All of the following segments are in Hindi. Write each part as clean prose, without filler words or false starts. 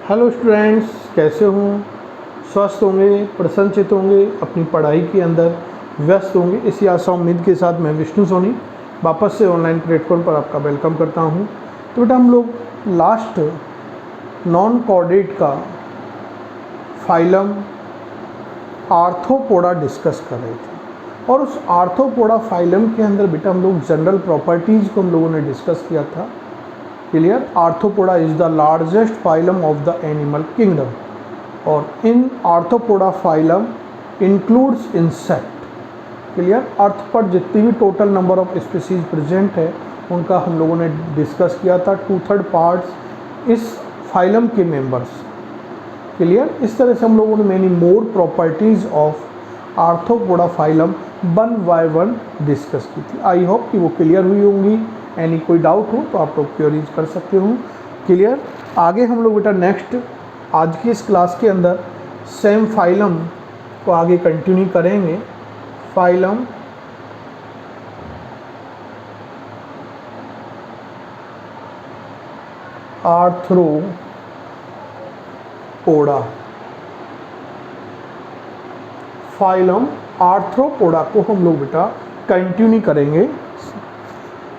हेलो स्टूडेंट्स, कैसे हों? स्वस्थ होंगे, प्रसन्नचित होंगे, अपनी पढ़ाई के अंदर व्यस्त होंगे, इसी आशा उम्मीद के साथ मैं विष्णु सोनी वापस से ऑनलाइन प्लेटफॉर्म पर आपका वेलकम करता हूं। तो बेटा हम लोग लास्ट नॉन कॉर्डेट का फाइलम आर्थ्रोपोडा डिस्कस कर रहे थे और उस आर्थ्रोपोडा फाइलम के अंदर बेटा हम लोग जनरल प्रॉपर्टीज़ को हम लोगों ने डिस्कस किया था। Clear? Arthropoda is the largest phylum of the animal kingdom और in Arthropoda phylum includes insect. Clear? Earth पर जितनी भी total number of species present है उनका हम लोगों ने डिस्कस किया था। 2/3 पार्ट्स इस फाइलम के मेंबर्स। क्लियर? इस तरह से हम लोगों ने many more properties of arthropoda phylum 1 by 1 discuss की थी। आई होप कि वो क्लियर हुई होंगी। एनी कोई डाउट हो तो आप लोग क्वेरीज कर सकते हो। क्लियर? आगे हम लोग बेटा नेक्स्ट आज की इस क्लास के अंदर सेम फाइलम को आगे कंटिन्यू करेंगे। फाइलम आर्थ्रोपोडा, फाइलम आर्थ्रोपोडा को हम लोग बेटा कंटिन्यू करेंगे।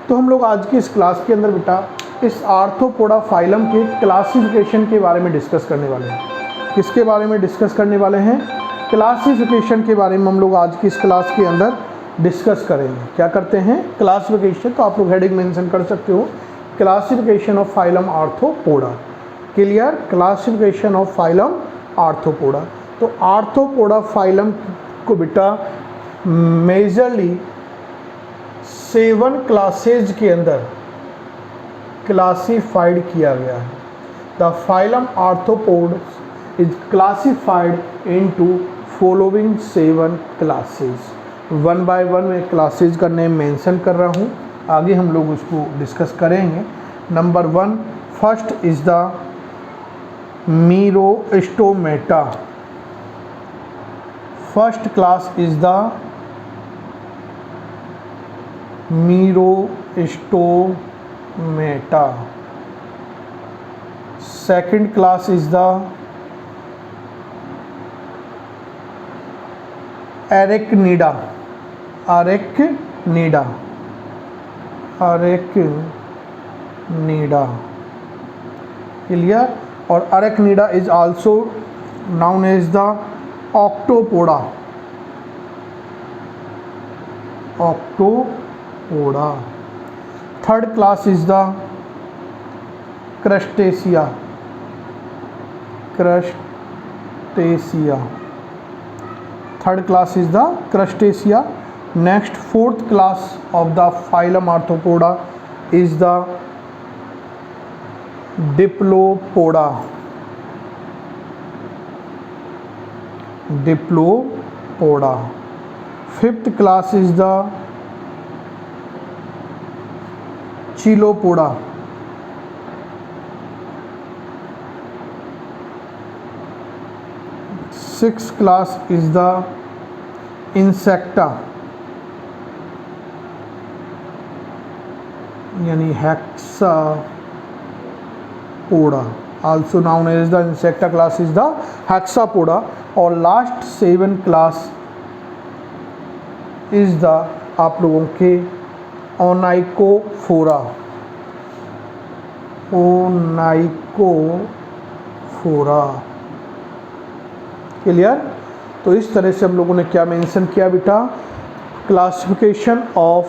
तो हम लोग आज की इस क्लास के अंदर बेटा इस आर्थ्रोपोडा फाइलम के क्लासिफिकेशन के बारे में डिस्कस करने वाले हैं। किसके बारे में डिस्कस करने वाले हैं? क्लासिफिकेशन के बारे में हम लोग आज की इस क्लास के अंदर डिस्कस करेंगे। क्या करते हैं? क्लासिफिकेशन। तो आप लोग हेडिंग मेंशन कर सकते हो, classification of phylum arthropoda. Clear? Classification of phylum arthropoda. तो आर्थ्रोपोडा फाइलम को बेटा मेजरली 7 क्लासेज के अंदर क्लासिफाइड किया गया है। The phylum arthropods is classified into following 7 classes. 1 by 1 में क्लासेज का नेम मेंशन कर रहा हूँ, आगे हम लोग उसको डिस्कस करेंगे। Number 1 first is the Merostomata. First class is the Merostomata. Second class is the Arachnida. Arachnida, Arachnida. Clear? और Arachnida is also known as the Octopoda. Octopoda. Third class is the Crustacea. Crustacea. Third class is the Crustacea. Next fourth class of the phylum Arthropoda is the Diplopoda. Diplopoda. Fifth class is the Chilopoda. Sixth class is the Insecta यानी Hexapoda. Also known as the insecta class is the Hexapoda. और लास्ट 7 क्लास इज द आप लोगों के ओनाइकोफोरा। ओनाइकोफोरा। क्लियर? तो इस तरह से हम लोगों ने क्या मेंशन किया बेटा? Classification of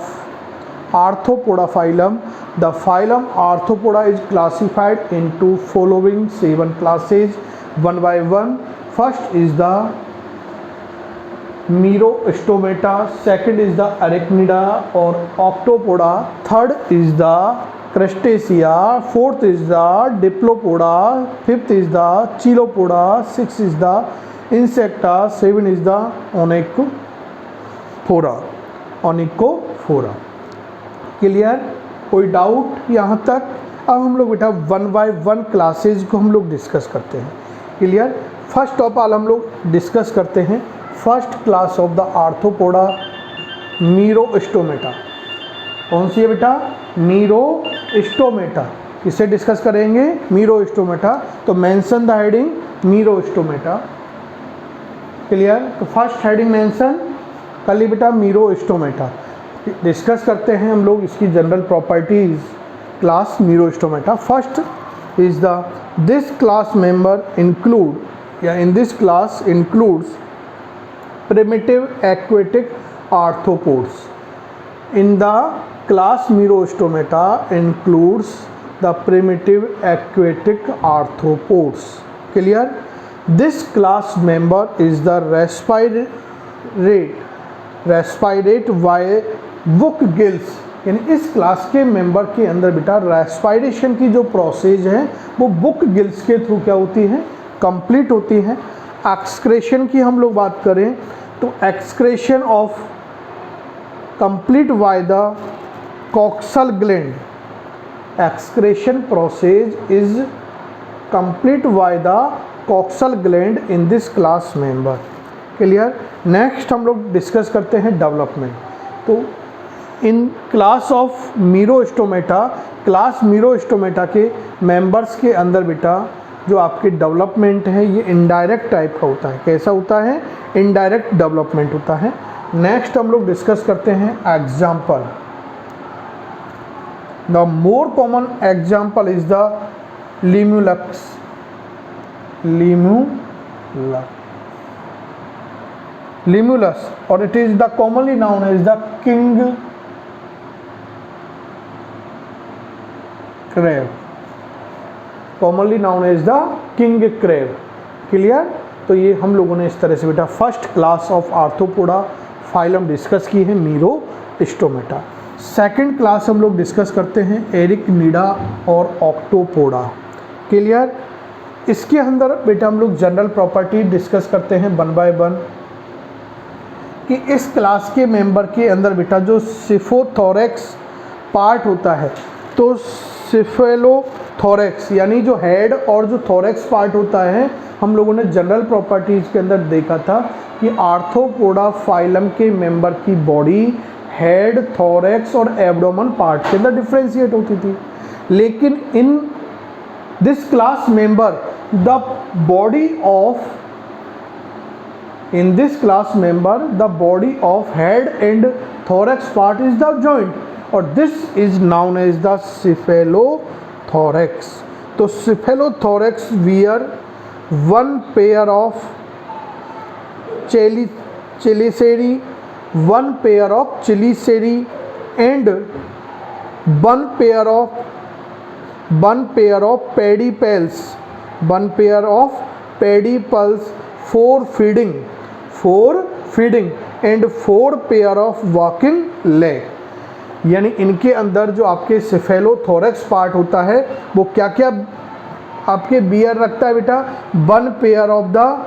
arthropoda phylum. The phylum Arthropoda is classified into following 7 classes 1 by 1। First is the Merostomata, second is the Arachnida और Octopoda, third is the Crustacea, fourth is the Diplopoda, fifth is the Chilopoda, six is the Insecta, 7 is the Onychophora. Onychophora. Clear? कोई डाउट यहाँ तक? अब हम लोग बेटा 1 बाय 1 क्लासेज को हम लोग डिस्कस करते हैं। क्लियर? फर्स्ट ऑफ ऑल हम लोग डिस्कस करते हैं first class of the arthropoda मीरोस्टोमेटा। कौन सी है बेटा? मीरोस्टोमेटा। किसे डिस्कस करेंगे? मीरोस्टोमेटा। तो मेंशन द हेडिंग मीरोस्टोमेटा। क्लियर? तो फर्स्ट हेडिंग मेंशन कर ली बेटा मीरोस्टोमेटा। डिस्कस करते हैं हम लोग इसकी general properties class Merostomata. First is the this class member include या in this class includes primitive aquatic arthropods. In the class Meroastomata includes the primitive aquatic arthropods. Clear? This class member is the respirate by book gills. यानी इस क्लास के मेंबर के अंदर बेटा रेस्पायरेशन की जो प्रोसेस है वो बुक गिल्स के थ्रू क्या होती है? कंप्लीट होती है। एक्सक्रेशन की हम लोग बात करें तो excretion of complete by the coxal gland, excretion process is complete by the coxal gland in this class member. Clear? Next हम लोग डिस्कस करते हैं डेवलपमेंट। तो इन क्लास ऑफ मीरोस्टोमेटा, क्लास मीरोस्टोमेटा के मेंबर्स के अंदर बेटा जो आपके डेवलपमेंट है ये इनडायरेक्ट टाइप का होता है। कैसा होता है? इनडायरेक्ट डेवलपमेंट होता है। नेक्स्ट हम लोग डिस्कस करते हैं example. The more common example is the Limulux, Limulus, और it is the commonly known as the king crab, commonly known as the king crab। Clear? तो ये हम लोगों ने इस तरह से बेटा first class of arthropoda phylum discuss की है मीरोस्टोमेटा। सेकंड क्लास हम लोग डिस्कस करते हैं एरिकनिडा और ऑक्टोपोडा। क्लियर? इसके अंदर बेटा हम लोग जनरल प्रॉपर्टी डिस्कस करते हैं वन बाय वन कि इस क्लास के मेंबर के अंदर बेटा जो सिफोथोरेक्स पार्ट होता है तो सिफेलोथोरेक्स यानी जो हेड और जो थोरेक्स पार्ट होता है हम लोगों ने जनरल प्रॉपर्टीज के अंदर देखा था कि आर्थ्रोपोडा फाइलम के मेंबर की बॉडी हेड, थोरेक्स और एब्डोमेन पार्ट के अंदर डिफ्रेंशिएट होती थी। लेकिन इन this class member the body of the body of head and thorax part is the joint और this is known as the cephalothorax। तो cephalothorax wear one pair of chelicerae, one pair of chelicerae and one pair of pedipalps, for feeding and 4 pair of walking leg। यानी इनके अंदर जो आपके सिफेलोथोरेक्स पार्ट होता है वो क्या क्या आपके बियर रखता है बेटा? 1 pair of the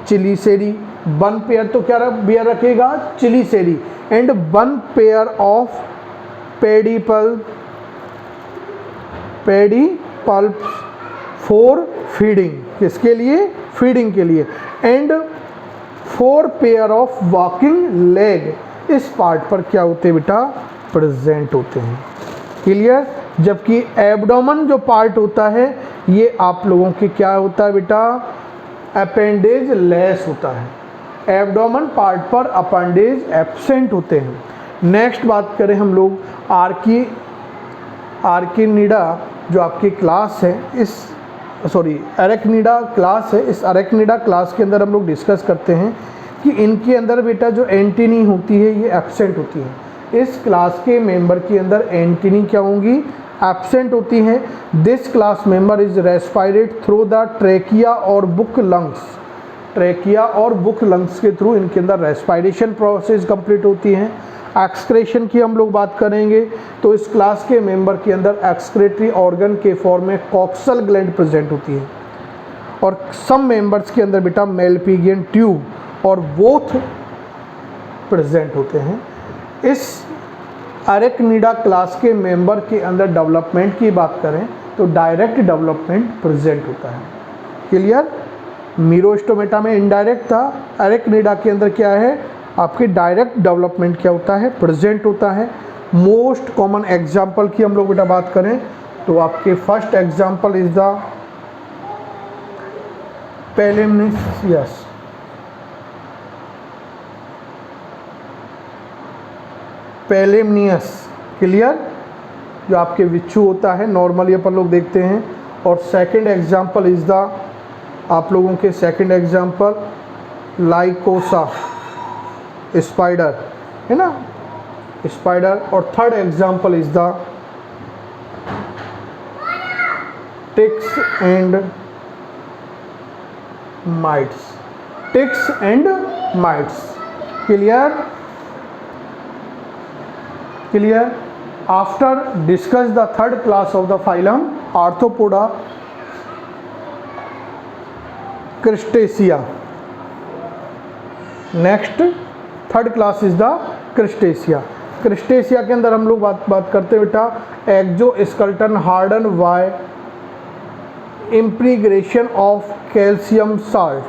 chelicerae, 1 pair तो क्या बियर रखेगा? Chelicerae, and 1 pair of pedipalp for feeding. किसके लिए? फीडिंग के लिए। And 4 pair of walking leg इस पार्ट पर क्या होते हैं बेटा? प्रेजेंट होते हैं। क्लियर? जबकि एब्डोमेन जो पार्ट होता है ये आप लोगों के क्या होता है बेटा? अपेंडेज लेस होता है। एब्डोमेन पार्ट पर अपेंडेज एब्सेंट होते हैं। नेक्स्ट बात करें हम लोग आर्किनिडा जो आपकी क्लास है, एरेक्निडा क्लास है। इस एरेक्निडा क्लास के अंदर हम लोग डिस्कस करते हैं कि इनके अंदर बेटा जो एंटीनी होती है ये एब्सेंट होती है। इस क्लास के मेंबर के अंदर एंटीनी क्या होंगी? एब्सेंट होती हैं। This class member is respirate through the trachea और बुक लंग्स। ट्रेकिया और बुक लंग्स के थ्रू इनके अंदर रेस्पायरेशन प्रोसेस कंप्लीट होती हैं। एक्सक्रेशन की हम लोग बात करेंगे तो इस क्लास के मेंबर के अंदर एक्सक्रेटरी ऑर्गन के फॉर्म में कॉक्सल ग्लैंड प्रेजेंट होती है और सम मेंबर्स के अंदर बेटा मेलपिगियन ट्यूब और बोथ प्रेजेंट होते हैं। इस एरेक्निडा क्लास के मेंबर के अंदर डेवलपमेंट की बात करें तो डायरेक्ट डेवलपमेंट प्रेजेंट होता है। क्लियर? मीरोस्टोमेटा में इनडायरेक्ट था, एरेक्निडा के अंदर क्या है? आपके डायरेक्ट डेवलपमेंट क्या होता है? प्रेजेंट होता है। मोस्ट कॉमन एग्जाम्पल की हम लोग बेटा बात करें तो आपके first example is the Palamnaeus. Palamnaeus, clear, जो आपके बिच्छू होता है नॉर्मली अपन लोग देखते हैं। और सेकंड एग्जाम्पल इज द आप लोगों के सेकंड एग्जाम्पल लाइकोसा, स्पाइडर, है ना, स्पाइडर। और third example is the ticks and mites. Ticks and mites, clear, clear. After discuss the third class of the phylum Arthropoda Crustacea. Next third class is the Crustacea. Crustacea के अंदर हम लोग बात करते हैं बेटा exoskeleton harden by impregnation of calcium salt.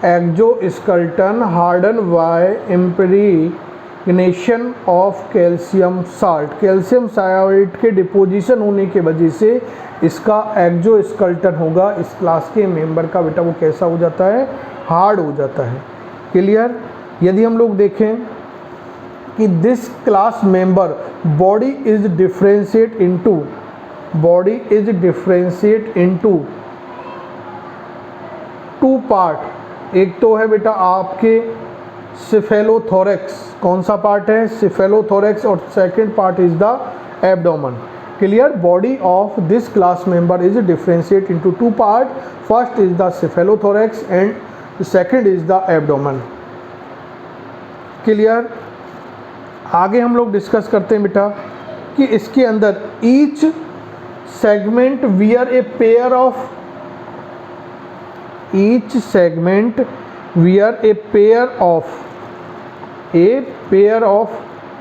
Exoskeleton harden by impregnation of calcium salt. Calcium salt के डिपोजिशन होने के वजह से इसका एक्सोस्केलेटन होगा, इस क्लास के मेंबर का बेटा वो कैसा हो जाता है, हार्ड हो जाता है, क्लियर। यदि हम लोग देखें कि this class member body is differentiate into two part. एक तो है बेटा आपके सिफेलोथोरैक्स, कौन सा पार्ट है, सिफेलोथोरैक्स, और second part is the abdomen, clear. Body of this class member is differentiate into two part, first is the cephalothorax and second is the abdomen, clear. आगे हम लोग डिस्कस करते हैं बेटा कि इसके अंदर each segment wear a pair of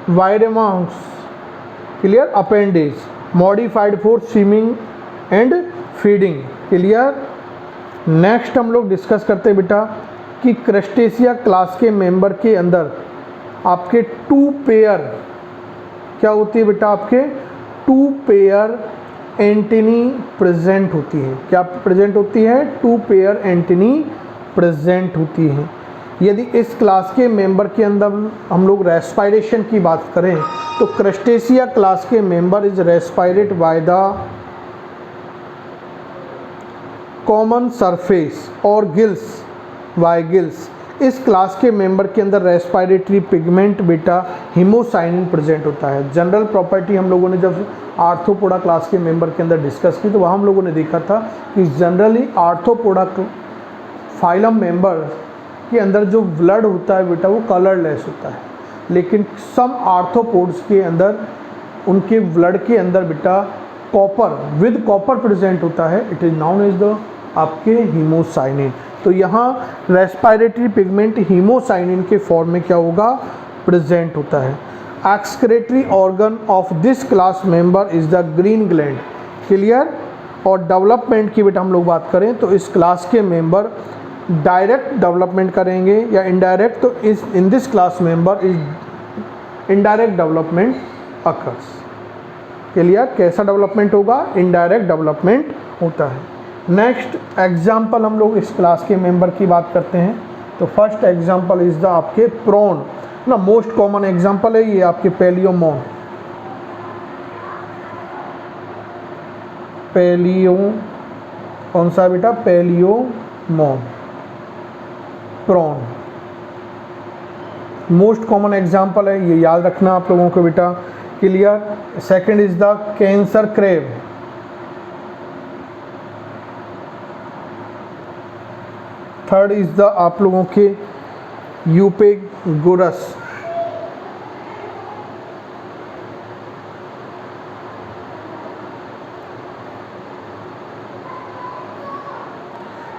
biramous, clear, appendage modified for swimming and feeding, clear. Next हम लोग डिस्कस करते हैं बेटा कि क्रस्टेशिया क्लास के मेंबर के अंदर आपके टू पेयर क्या होती है बेटा, आपके टू पेयर एंटीनी प्रेजेंट होती है। क्या प्रेजेंट होती है, टू पेयर एंटीनी प्रेजेंट होती हैं। यदि इस क्लास के मेंबर के अंदर हम लोग रेस्पायरेशन की बात करें तो क्रस्टेशिया क्लास के member is respirate by the common surface और गिल्स, बाय गिल्स। इस क्लास के मेंबर के अंदर रेस्पायरेटरी पिगमेंट बेटा हीमोसाइनिन प्रेजेंट होता है। जनरल प्रॉपर्टी हम लोगों ने जब आर्थ्रोपोडा क्लास के मेंबर के अंदर डिस्कस की तो वहाँ हम लोगों ने देखा था कि जनरली आर्थ्रोपोडा फाइलम मेंबर के अंदर जो ब्लड होता है बेटा वो कलरलेस होता है, लेकिन सम आर्थ्रोपोड्स के अंदर उनके ब्लड के अंदर बेटा कॉपर विद कॉपर प्रेजेंट होता है, it is known as the आपके हीमोसाइनिन। तो यहाँ रेस्पायरेटरी पिगमेंट हीमोसाइनिन के फॉर्म में क्या होगा, प्रेजेंट होता है। Excretory organ of this class member is the green gland, clear. और डेवलपमेंट की बेटा हम लोग बात करें तो इस क्लास के मेंबर डायरेक्ट डेवलपमेंट करेंगे या इनडायरेक्ट, तो इस इन this class member is indirect development occurs, clear. कैसा डेवलपमेंट होगा, इनडायरेक्ट डेवलपमेंट होता है। नेक्स्ट एग्जाम्पल हम लोग इस क्लास के मेंबर की बात करते हैं तो फर्स्ट एग्जाम्पल इज द आपके प्रॉन ना, मोस्ट कॉमन एग्जाम्पल है ये आपके पैलियोमोन। पैलियो कौन सा बेटा, Palaemon, prawn most common example है, ये याद रखना आप लोगों को बेटा, clear. Second is the cancer crab, third is the आप लोगों के Eupagurus,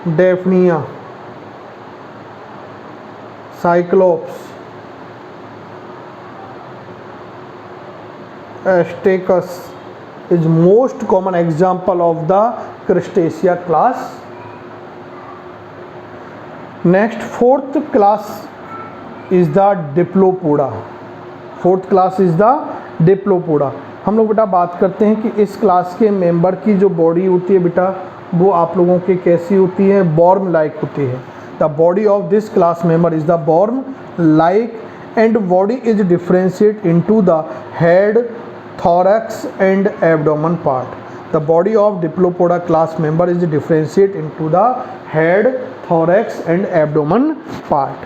Daphnia, Cyclops, Astacus is most common example of the crustacea class. Next, fourth class is the Diplopoda. Fourth class is the Diplopoda. हम लोग बेटा बात करते हैं कि इस क्लास के मेंबर की जो बॉडी होती है बेटा वो आप लोगों की कैसी होती है, वर्म लाइक होती है। The body of this class member is the worm like and body is differentiate into the head, thorax and abdomen part. The body of Diplopoda class member is differentiate into the head, thorax and abdomen part.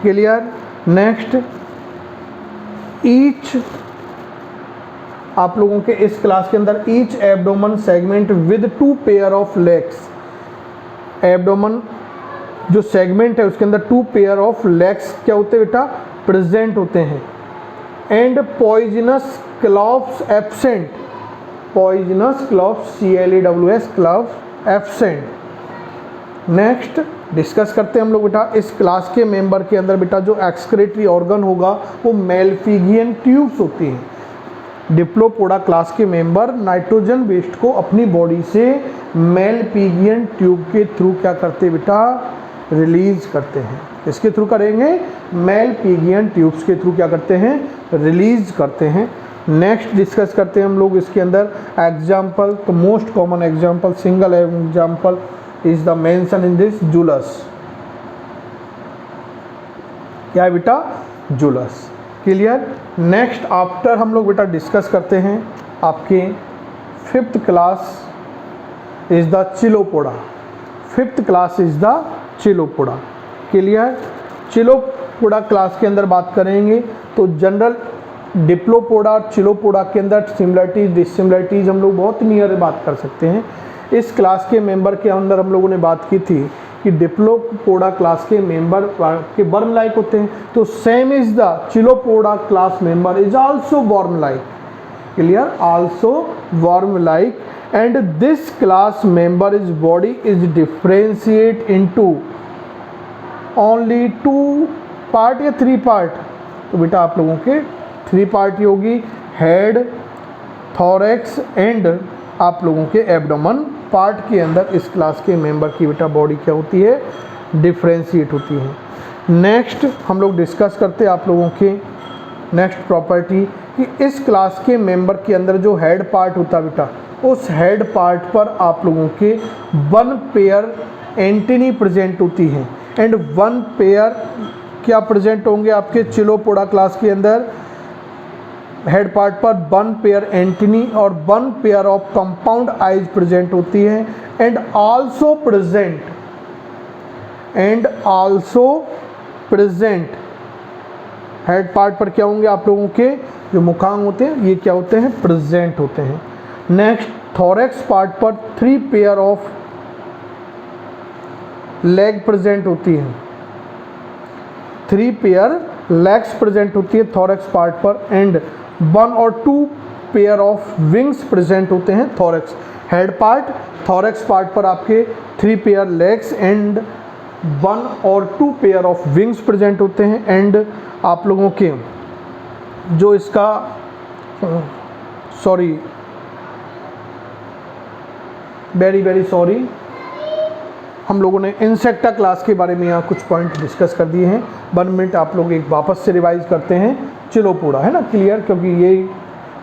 Clear? Next, each आप लोगों के इस क्लास के अंदर each abdomen segment with 2 pair of legs. Abdomen जो सेगमेंट है उसके अंदर 2 pair of legs क्या होते हैं बेटा, प्रेजेंट होते हैं। And poisonous cloves absent, poisonous cloves CLAWS cloves absent. Next discuss करते हैं हम लोग बेटा इस क्लास के मेंबर के अंदर बेटा जो एक्सक्रीटरी ऑर्गन होगा वो मेलफिगियन ट्यूब्स होती हैं। डिप्लोपोडा क्लास के मेंबर नाइट्रोजन वेस्ट को अपनी बॉडी से मेलफिगियन ट्यूब के थ्रू क्या करते हैं बेटा, रिलीज करते हैं। इसके थ्रू करेंगे, मेलफिगियन ट्यूब्स के थ्रू क्या करते हैं, रिलीज करते हैं। नेक्स्ट डिस्कस करते हैं हम लोग इसके अंदर एग्जाम्पल। तो most common example, single example is the mention in this Julus. क्या है बेटा, जुलस। क्लियर? नेक्स्ट आफ्टर हम लोग बेटा डिस्कस करते हैं आपके 5th class is the Chilopoda. 5th class is the Chilopoda. Clear? Chilopoda class के अंदर बात करेंगे तो जनरल डिप्लोपोडा और चिलोपोडा के अंदर सिमिलरिटीज डिससिमिलरिटीज हम लोग बहुत नियर बात कर सकते हैं। इस क्लास के मेंबर के अंदर हम लोगों ने बात की थी कि डिप्लोपोडा क्लास के मेंबर के वर्म लाइक होते हैं, तो same is the Chilopoda class member is also worm like. Clear? Also worm like and this class member is body is differentiate into only 2 part या 3 पार्ट। तो बेटा आप लोगों के 3 पार्ट ही होगी, हेड, थॉरेक्स एंड आप लोगों के एब्डोमेन पार्ट के अंदर इस क्लास के मेंबर की बेटा बॉडी क्या होती है, डिफरेंशिएट होती है। नेक्स्ट हम लोग डिस्कस करते हैं आप लोगों के नेक्स्ट प्रॉपर्टी कि इस क्लास के मेंबर के अंदर जो हेड पार्ट होता है बेटा उस हेड पार्ट पर आप लोगों के 1 पेयर एंटेनी प्रेजेंट होती हैं एंड 1 पेयर क्या प्रेजेंट होंगे आपके चिलोपोडा क्लास के अंदर हेड पार्ट पर 1 पेयर एंटेनी और 1 pair of compound eyes present होती हैं and also present head part पर क्या होंगे आप लोगों के जो मुखांग होते हैं ये क्या होते हैं, प्रेजेंट होते हैं। नेक्स्ट थोरैक्स पार्ट पर 3 पेयर ऑफ लेग प्रेजेंट होती है, 3 पेयर लेग्स प्रेजेंट होती है थोरैक्स पार्ट पर एंड 1 और 2 पेयर ऑफ विंग्स प्रेजेंट होते हैं thorax head part. Thorax part पर आपके 3 पेयर लेग्स एंड 1 और 2 पेयर ऑफ विंग्स प्रेजेंट होते हैं एंड आप लोगों के जो इसका वेरी सॉरी हम लोगों ने इंसेक्टा क्लास के बारे में यहाँ कुछ पॉइंट डिस्कस कर दिए हैं। 1 मिनट आप लोग एक वापस से रिवाइज करते हैं। चिलोपोडा है ना, क्लियर, क्योंकि ये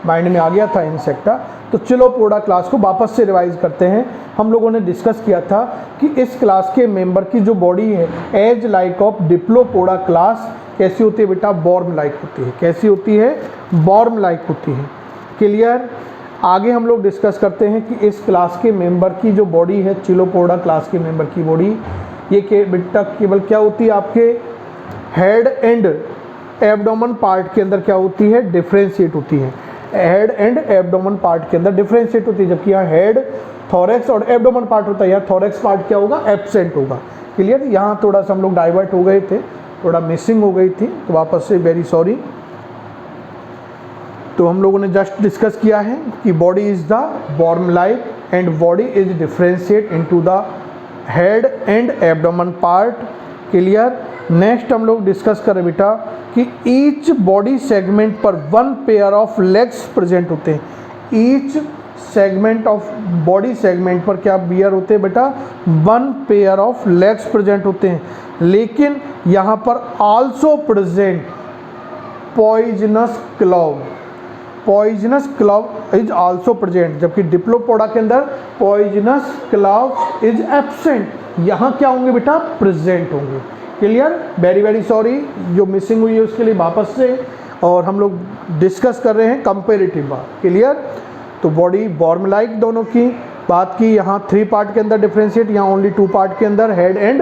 माइंड में आ गया था इंसेक्टा। तो चिलोपोडा क्लास को वापस से रिवाइज करते हैं। हम लोगों ने डिस्कस किया था कि इस क्लास के मेंबर की जो बॉडी है as like of diplopoda class कैसी होती है बेटा, वर्म लाइक होती है। कैसी होती है, वर्म लाइक होती है। क्लियर? आगे हम लोग डिस्कस करते हैं कि इस क्लास के मेंबर की जो बॉडी है चिलोपोडा क्लास के मेंबर की बॉडी ये बेटा केवल क्या होती है आपके हेड एंड एब्डोमेन पार्ट के अंदर क्या होती है, डिफरेंशिएट होती है। हेड एंड एब्डोमेन पार्ट के अंदर डिफरेंशिएट होती है, जबकि यहाँ हेड, थोरैक्स और एब्डोमेन पार्ट होता है, यहाँ थोरैक्स पार्ट क्या होगा, एब्सेंट होगा। क्लियर? यहाँ थोड़ा सा हम लोग डाइवर्ट हो गए थे, थोड़ा मिसिंग हो गई थी, तो वापस से वेरी सॉरी। तो हम लोगों ने जस्ट डिस्कस किया है कि body is the worm like and body is differentiate into the head and abdomen part. Clear? Next हम लोग डिस्कस करें बेटा कि ईच बॉडी सेगमेंट पर 1 पेयर ऑफ लेग्स प्रेजेंट होते हैं। Each segment of body segment पर क्या बियर होते हैं बेटा, 1 पेयर ऑफ लेग्स प्रेजेंट होते हैं, लेकिन यहाँ पर also present poisonous clove. Poisonous clove is also present, जबकि डिप्लोपोडा के अंदर पॉइजनस क्लाउड इज एब्सेंट। यहाँ क्या होंगे बेटा, प्रेजेंट होंगे। क्लियर, वेरी वेरी सॉरी, जो मिसिंग हुई है उसके लिए वापस से, और हम लोग डिस्कस कर रहे हैं कंपेरेटिव बात। क्लियर, तो बॉडी वर्म लाइक दोनों की बात की, यहाँ 3 पार्ट के अंदर डिफ्रेंशिएट, यहाँ ओनली 2 पार्ट के अंदर, हेड एंड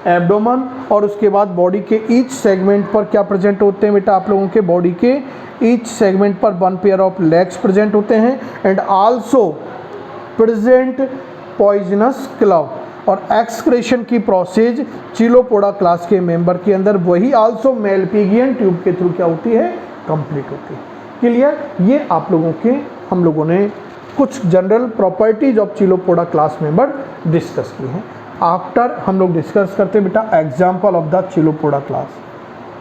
एब्डोमन। और उसके बाद बॉडी के ईच सेगमेंट पर क्या प्रेजेंट होते हैं बेटा, आप लोगों के बॉडी के ईच सेगमेंट पर 1 पेयर ऑफ लेग्स प्रेजेंट होते हैं, and also present poisonous cloud. और एक्सक्रेशन की प्रोसेस चिलोपोडा क्लास के मेंबर के अंदर वही आल्सो मेलपिगियन ट्यूब के थ्रू क्या होती है, कंप्लीट होती है। क्लियर, ये आप लोगों के हम लोगों ने कुछ general properties of Chilopoda class member discuss की हैं। आफ्टर हम लोग डिस्कस करते हैं बेटा example of the Chilopoda class.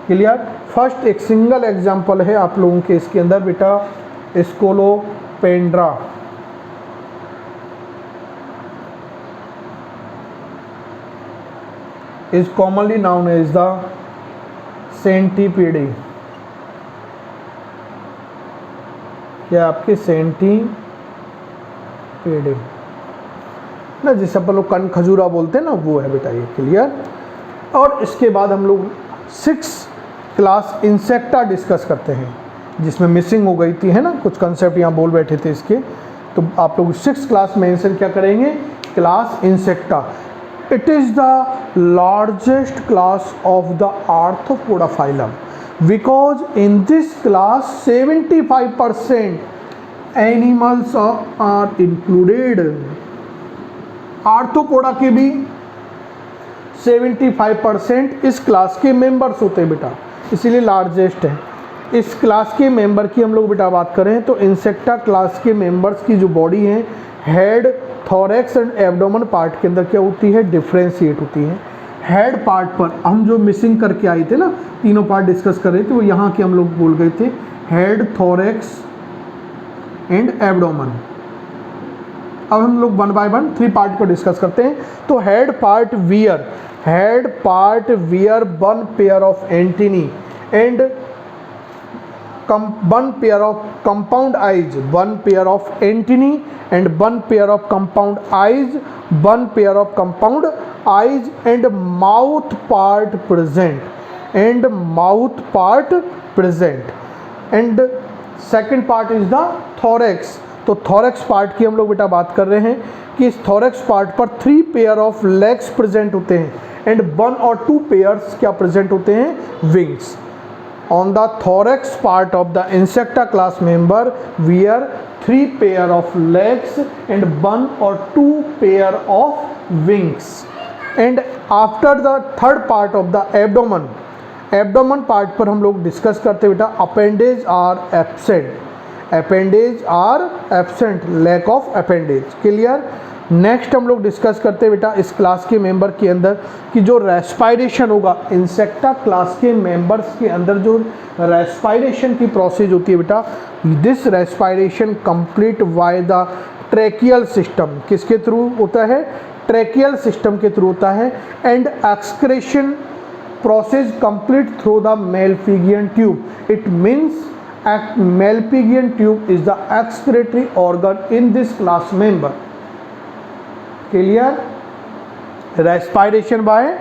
Clear, first एक सिंगल एग्जाम्पल है आप लोगों के इसके अंदर बेटा, Scolopendra. is commonly known as the centipede। क्या आपके सेंटीपेड ना, जिसे अपन लोग कन खजूरा बोलते हैं ना, वो है बेटा ये। क्लियर, और इसके बाद हम लोग 6 क्लास इंसेक्टा डिस्कस करते हैं, जिसमें मिसिंग हो गई थी है ना, कुछ कंसेप्ट यहाँ बोल बैठे थे इसके। तो आप लोग 6 क्लास में आंसर क्या करेंगे, class insecta. It is the largest class of the Arthropoda phylum because in this class 75% animals are included। Arthropoda के भी 75% इस क्लास के मेंबर्स होते हैं बेटा, इसीलिए लार्जेस्ट है। इस क्लास के मेंबर की हम लोग बेटा बात करें तो इंसेक्टा क्लास के मेंबर्स की जो बॉडी है, head, thorax and abdomen part के अंदर क्या होती है, डिफ्रेंशिएट होती है। हेड पार्ट पर हम जो मिसिंग करके आए थे ना, तीनों पार्ट डिस्कस कर रहे थे, वो यहाँ के हम लोग बोल गए थे, हेड, थोरैक्स एंड एब्डोमेन। अब हम लोग 1 बाय 1 3 पार्ट को डिस्कस करते हैं। तो head part wear 1 pair of antennae and 1 pair of compound eyes, 1 pair of antennae and 1 pair of compound eyes, 1 pair of compound eyes and mouth part present, and second part is the thorax। तो thorax part की हम लोग बेटा बात कर रहे हैं कि इस thorax part पर 3 pair of legs present होते हैं and 1 or 2 pairs क्या present होते हैं, wings। On the thorax part of the insecta class member wear 3 pair of legs and 1 or 2 pair of wings। And after the third part of the abdomen part पर हम लोग डिस्कस करते बेटा appendage are absent, lack of appendage। Clear, next हम लोग डिस्कस करते हैं बेटा इस क्लास के मेंबर के अंदर कि जो रेस्पायरेशन होगा, इंसेक्टा क्लास के मेंबर्स के अंदर जो रेस्पायरेशन की प्रोसेस होती है बेटा, this respiration complete by the tracheal system. किसके थ्रू होता है, ट्रैकियल सिस्टम के थ्रू होता है। And excretion process complete through the Malpighian tube. It means Malpighian tube is the excretory organ in this class member. Clear, respiration by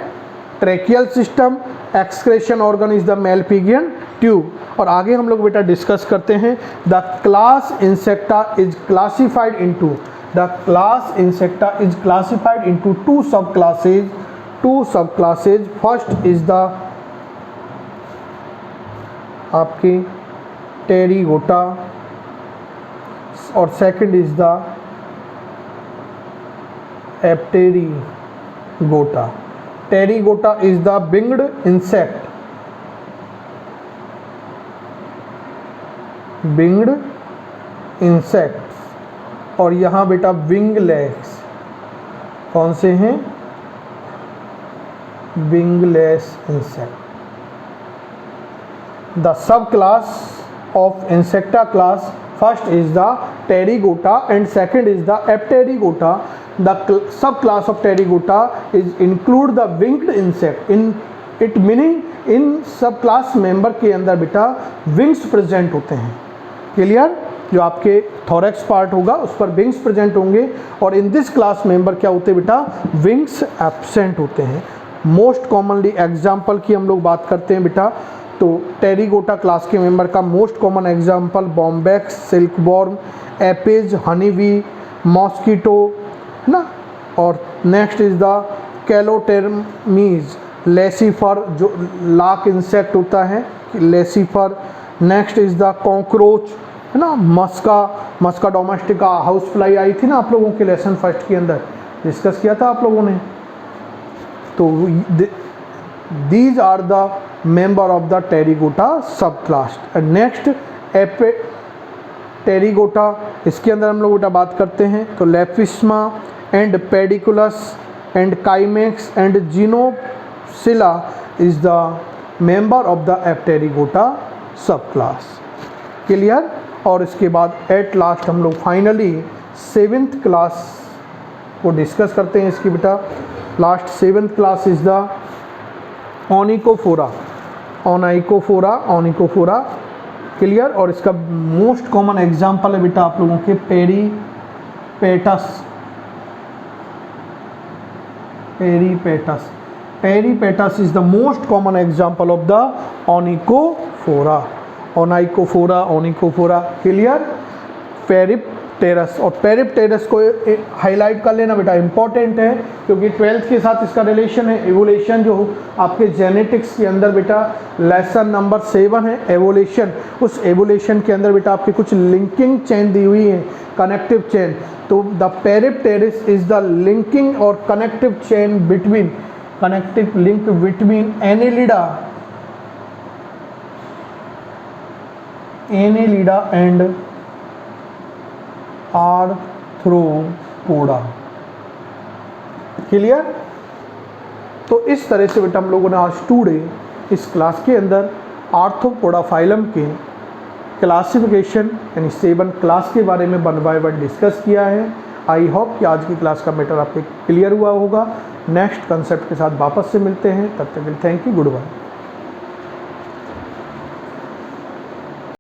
tracheal system, excretion organ is the Malpighian tube. और आगे हम लोग बेटा डिस्कस करते हैं the class Insecta is classified into two subclasses. First is the आपकी टेरिगोटा और second is the Apterygota. Pterygota is the winged insect और यहाँ बेटा विंग लेग्स कौन से हैं, wingless insect. The subclass of Insecta class first is the Pterygota and second is the Apterygota. The subclass of Pterygota is include the winged insect in it, meaning in subclass member के अंदर बेटा wings present होते हैं। क्लियर, जो आपके थोरैक्स पार्ट होगा उस पर विंग्स प्रेजेंट होंगे, और इन दिस क्लास मेंबर क्या होते हैं बेटा, विंग्स एब्सेंट होते हैं। मोस्ट कॉमनली एग्जाम्पल की हम लोग बात करते हैं बेटा, तो टेरिगोटा क्लास के मेंबर का most common example Bombyx, silkworm, Apis, honeybee, mosquito, है ना। और next is the Calotermes, Laccifer जो लाक इंसेक्ट होता है, Laccifer. Next is the cockroach, है ना, मस्का डोमेस्टिका, हाउस फ्लाई आई थी ना आप लोगों के लेसन फर्स्ट के अंदर, डिस्कस किया था आप लोगों ने। तो these are the member of the Pterygota subclass. And next Pterygota, इसके अंदर हम लोग बेटा बात करते हैं तो Lepisma and Pediculus and Cimex and Xenopsylla is the member of the Apterygota subclass. Clear. और इसके बाद एट लास्ट हम लोग फाइनली 7th क्लास को डिस्कस करते हैं इसकी बेटा। Last 7th class is the Onychophora, Onychophora. Clear. और इसका मोस्ट कॉमन एग्जाम्पल है बेटा आप लोगों के Peripatus is the most common example of the Onychophora. Clear. Peripterus, और पेरिप्टेरस को हाईलाइट कर लेना बेटा, इंपॉर्टेंट है क्योंकि 12th के साथ इसका रिलेशन है। एवोल्यूशन जो आपके जेनेटिक्स के अंदर बेटा लेसन नंबर 7 है एवोल्यूशन, उस एवोल्यूशन के अंदर बेटा आपकी कुछ लिंकिंग चेन दी हुई है, कनेक्टिव चेन। तो द पेरिप्टेरस इज द लिंकिंग और connective chain between, connective link between Annelida and arthropoda. Clear. तो इस तरह से बेटा हम लोगों ने आज टुडे इस क्लास के अंदर आर्थ्रोपोडा फाइलम के क्लासिफिकेशन यानी 7 क्लास के बारे में 1 by 1 डिस्कस किया है। आई होप कि आज की क्लास का मैटर आपको क्लियर हुआ होगा। नेक्स्ट कंसेप्ट के साथ वापस से मिलते हैं, तब तक के लिए थैंक यू, गुड बाय।